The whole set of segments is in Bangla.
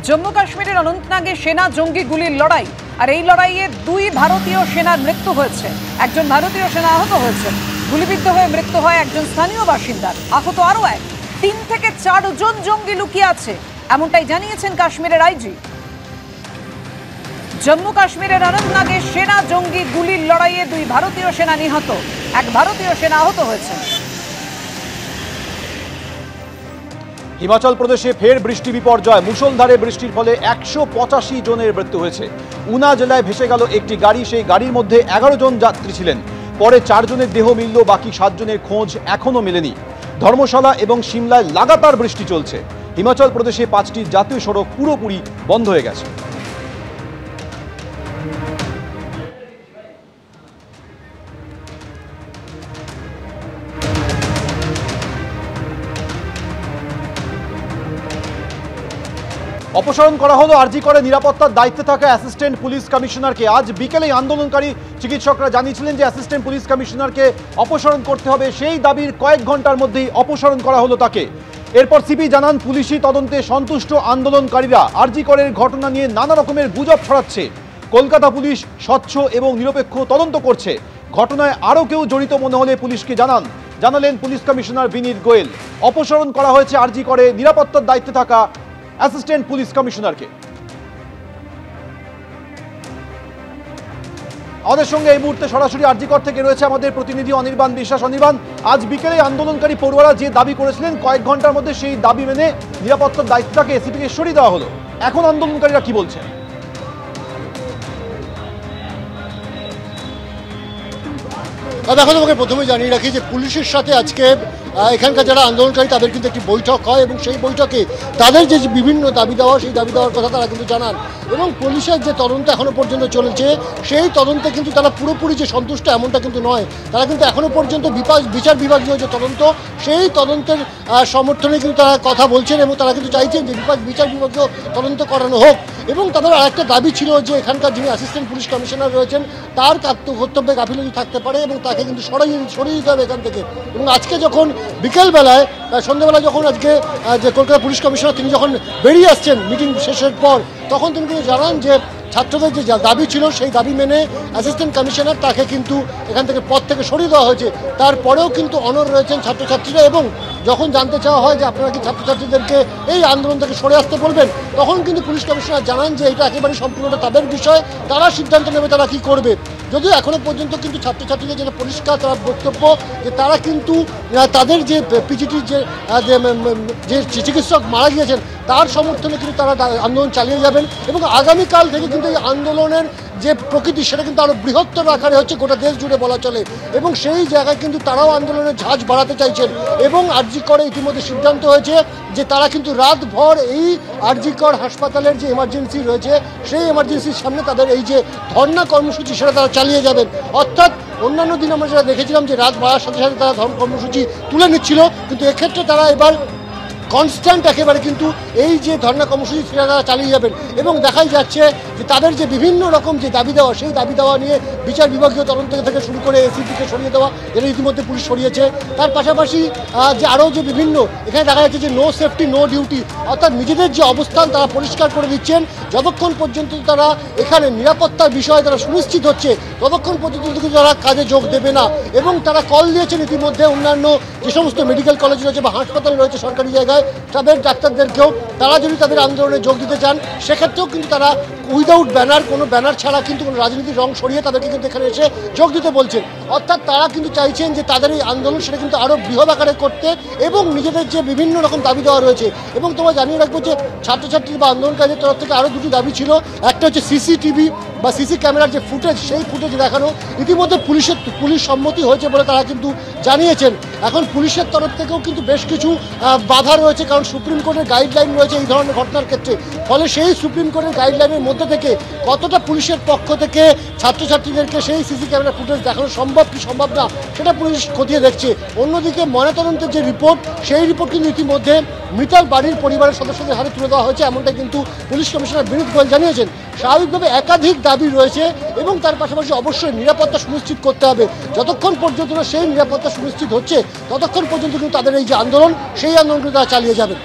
জম্মু কাশ্মীরের অনন্তনাগে সেনা জঙ্গি গুলির লড়াই, আর এই লড়াইয়ে 2 ভারতীয় সেনার মৃত্যু হয়েছে। একজন ভারতীয় সেনা আহত হয়েছেন। গুলিবিদ্ধ হয়ে মৃত্যু হয় একজন স্থানীয় বাসিন্দার। আহত আরও 3 থেকে 4 জন জঙ্গি লুকিয়ে আছে, এমনটাই জানিয়েছেন কাশ্মীরের আইজি। জম্মু কাশ্মীরের অনন্তনাগে সেনা জঙ্গি গুলির লড়াইয়ে 2 ভারতীয় সেনা নিহত, এক ভারতীয় সেনা আহত হয়েছেন। হিমাচল প্রদেশে ফের বৃষ্টি বিপর্যয়। মুষলধারে বৃষ্টির ফলে 185 জনের মৃত্যু হয়েছে। উনা জেলায় ভেসে গেল একটি গাড়ি, সেই গাড়ির মধ্যে 11 জন যাত্রী ছিলেন। পরে 4 জনের দেহ মিলল, বাকি 7 জনের খোঁজ এখনো মেলেনি। ধর্মশালা এবং সিমলায় লাগাতার বৃষ্টি চলছে। হিমাচল প্রদেশে 5টি জাতীয় সড়ক পুরোপুরি বন্ধ হয়ে গেছে। অপসারণ করা হলো আরজি করে নিরাপত্তার দায়িত্বে থাকা অ্যাসিস্ট্যান্ট পুলিশ কমিশনারকে। আজ বিকেলেই আন্দোলনকারী চিকিৎসকরা জানিয়েছিলেন যে অ্যাসিস্ট্যান্ট পুলিশ কমিশনারকে অপসারণ করতে হবে। সেই দাবির কয়েক ঘন্টার মধ্যেই অপসারণ করা হলো তাকে। এরপর সিপি জানান, পুলিশি তদন্তে সন্তুষ্ট আন্দোলনকারীরা আরজি করের ঘটনা নিয়ে নানা রকমের গুজব ছড়াচ্ছে। কলকাতা পুলিশ স্বচ্ছ এবং নিরপেক্ষ তদন্ত করছে। ঘটনায় আরও কেউ জড়িত মনে হলে পুলিশকে জানালেন পুলিশ কমিশনার বিনীত গোয়েল। অপসারণ করা হয়েছে আরজি করে নিরাপত্তার দায়িত্বে থাকা অ্যাসিস্ট্যান্ট পুলিশ কমিশনারকে। আমাদের সঙ্গে এই মুহূর্তে সরাসরি আরজিকর থেকে রয়েছে আমাদের প্রতিনিধি অনির্বাণ বিশ্বাস। অনির্বাণ, আজ বিকেলে আন্দোলনকারী পড়ুয়ারা যে দাবি করেছিলেন, কয়েক ঘন্টার মধ্যে সেই দাবি মেনে নিরাপত্তার দায়িত্বটাকে এসিপিকে সরিয়ে দেওয়া হলো। এখন আন্দোলনকারীরা কি বলছেন? দেখো, তোমাকে প্রথমে জানিয়ে রাখি যে পুলিশের সাথে আজকে এখানকার যারা আন্দোলনকারী তাদের কিন্তু একটি বৈঠক হয় এবং সেই বৈঠকে তাদের যে বিভিন্ন দাবি দেওয়া, সেই দাবি দেওয়ার কথা তারা কিন্তু জানান। এবং পুলিশের যে তদন্ত এখনো পর্যন্ত চলেছে, সেই তদন্তে কিন্তু তারা পুরোপুরি যে সন্তুষ্ট এমনটা কিন্তু নয়। তারা কিন্তু এখনো পর্যন্ত বিচার বিভাগীয় যে তদন্ত, সেই তদন্তের সমর্থনে কিন্তু তারা কথা বলছেন এবং তারা কিন্তু চাইছেন যে বিচার বিভাগীয় তদন্ত করানো হোক। এবং তাদের আরেকটা দাবি ছিল যে এখানকার যিনি অ্যাসিস্ট্যান্ট পুলিশ কমিশনার রয়েছেন তার কর্তব্যে গাফিলতি থাকতে পারে এবং তাকে কিন্তু সরিয়ে দিতে হবে এখান থেকে। এবং আজকে যখন বিকেলবেলায় সন্ধ্যাবেলায় যখন আজকে যে কলকাতা পুলিশ কমিশনার তিনি যখন বেরিয়ে আসছেন মিটিং শেষের পর, তখন তিনি কিন্তু জানান যে ছাত্রদের যে দাবি ছিল সেই দাবি মেনে অ্যাসিস্ট্যান্ট কমিশনার তাকে কিন্তু এখান থেকে পদ থেকে সরিয়ে দেওয়া হয়েছে। তারপরেও কিন্তু অনড় রয়েছেন ছাত্রছাত্রীরা এবং যখন জানতে চাওয়া হয় যে আপনারা কি ছাত্রছাত্রীদেরকে এই আন্দোলন থেকে সরে আসতে বলবেন, তখন কিন্তু পুলিশ কমিশনার জানান যে এটা একেবারে সম্পূর্ণটা তাদের বিষয়, তারা সিদ্ধান্ত নেবে তারা কি করবে। যদিও এখনো পর্যন্ত কিন্তু ছাত্রছাত্রীদের যেটা পরিষ্কার তার বক্তব্য যে তারা কিন্তু তাদের যে পিজিটির যে চিকিৎসক মারা গিয়েছেন তার সমর্থনে কিন্তু তারা আন্দোলন চালিয়ে যাবেন এবং আগামীকাল থেকে কিন্তু এই আন্দোলনের যে প্রকৃতি সেটা কিন্তু আরও বৃহত্তর আকারে হচ্ছে গোটা দেশ জুড়ে বলা চলে। এবং সেই জায়গায় কিন্তু তারাও আন্দোলনের ঝাঁজ বাড়াতে চাইছেন এবং আরজি করে ইতিমধ্যে সিদ্ধান্ত হয়েছে যে তারা কিন্তু রাতভর এই আরজি কর হাসপাতালের যে এমার্জেন্সি রয়েছে সেই এমার্জেন্সির সামনে তাদের এই যে ধর্ণা কর্মসূচি সেটা তারা চালিয়ে যাবেন। অর্থাৎ অন্যান্য দিন আমরা যেটা দেখেছিলাম যে রাত বাড়ার সাথে সাথে তারা ধর্ম কর্মসূচি তুলে নিচ্ছিল, কিন্তু এক্ষেত্রে তারা এবার কনস্ট্যান্ট একেবারে কিন্তু এই যে ধর্ণা কর্মসূচি সেটা তারা চালিয়ে যাবেন। এবং দেখাই যাচ্ছে যে তাদের যে বিভিন্ন রকম যে দাবি দেওয়া, সেই দাবি দেওয়া নিয়ে বিচার বিভাগীয় তদন্ত থেকে শুরু করে এসিপিকে সরিয়ে দেওয়া, যেটা ইতিমধ্যে পুলিশ সরিয়েছে। তার পাশাপাশি যে আরও যে বিভিন্ন এখানে দেখা যাচ্ছে যে নো সেফটি নো ডিউটি, অর্থাৎ নিজেদের যে অবস্থান তারা পরিষ্কার করে দিচ্ছেন। যতক্ষণ পর্যন্ত তারা এখানে নিরাপত্তার বিষয়ে তারা সুনিশ্চিত হচ্ছে ততক্ষণ পর্যন্ত কিন্তু তারা কাজে যোগ দেবে না। এবং তারা কল দিয়েছেন ইতিমধ্যে অন্যান্য যে সমস্ত মেডিকেল কলেজ রয়েছে বা হাসপাতাল রয়েছে সরকারি জায়গায় তাদের ডাক্তারদেরকেও তারা যদি তাদের আন্দোলনে যোগ দিতে চান সেক্ষেত্রেও কিন্তু তারা উইদাউট ব্যানার, কোনো ব্যানার ছাড়া কিন্তু কোনো রাজনীতির রং সরিয়ে তাদেরকে কিন্তু এখানে এসে যোগ দিতে বলছেন। অর্থাৎ তারা কিন্তু চাইছেন যে তাদের এই আন্দোলন সেটা কিন্তু আরও বৃহৎ আকারে করতে এবং নিজেদের যে বিভিন্ন রকম দাবি দেওয়া রয়েছে। এবং তোমরা জানিয়ে রাখবো যে ছাত্রছাত্রী বা আন্দোলনকারীদের তরফ থেকে আরও দুটি দাবি ছিল। একটা হচ্ছে সিসিটিভি বা সিসি ক্যামেরার যে ফুটেজ, সেই ফুটেজ দেখানো। ইতিমধ্যে পুলিশ সম্মতি হয়েছে বলে তারা কিন্তু জানিয়েছেন। এখন পুলিশের তরফ থেকেও কিন্তু বেশ কিছু বাধা রয়েছে, কারণ সুপ্রিম কোর্টের গাইডলাইন রয়েছে এই ধরনের ঘটনার ক্ষেত্রে। ফলে সেই সুপ্রিম কোর্টের গাইডলাইনের মধ্যে থেকে কতটা পুলিশের পক্ষ থেকে ছাত্রছাত্রীদেরকে সেই সিসি ক্যামেরা ফুটেজ দেখানো সম্ভব কি সম্ভব না সেটা পুলিশ খতিয়ে দেখছে। অন্যদিকে ময়নাতদন্তের যে রিপোর্ট, সেই রিপোর্ট কিন্তু ইতিমধ্যে মৃতার বাড়ির পরিবারের সদস্যদের হাতে তুলে দেওয়া হয়েছে, এমনটা কিন্তু পুলিশ কমিশনার বিনীত গোয়েল জানিয়েছেন। স্বাভাবিকভাবে একাধিক দাবি রয়েছে এবং তার পাশাপাশি অবশ্যই নিরাপত্তা সুনিশ্চিত করতে হবে। যতক্ষণ পর্যন্ত সেই নিরাপত্তা সুনিশ্চিত হচ্ছে ততক্ষণ পর্যন্ত কিন্তু তাদের এই যে আন্দোলন, সেই আন্দোলন কিন্তু তারা চালিয়ে যাবেন।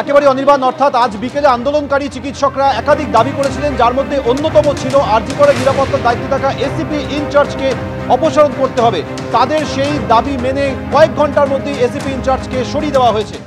একেবারে অনির্বাণ, অর্থাৎ আজ বিকেলে আন্দোলনকারী চিকিৎসকরা একাধিক দাবি করেছিলেন, যার মধ্যে অন্যতম ছিল আরজি করে নিরাপত্তার দায়িত্বে থাকা এসিপি ইনচার্জকে অপসারণ করতে হবে। তাদের সেই দাবি মেনে কয়েক ঘন্টার মধ্যেই এসিপি ইনচার্জকে সরিয়ে দেওয়া হয়েছে।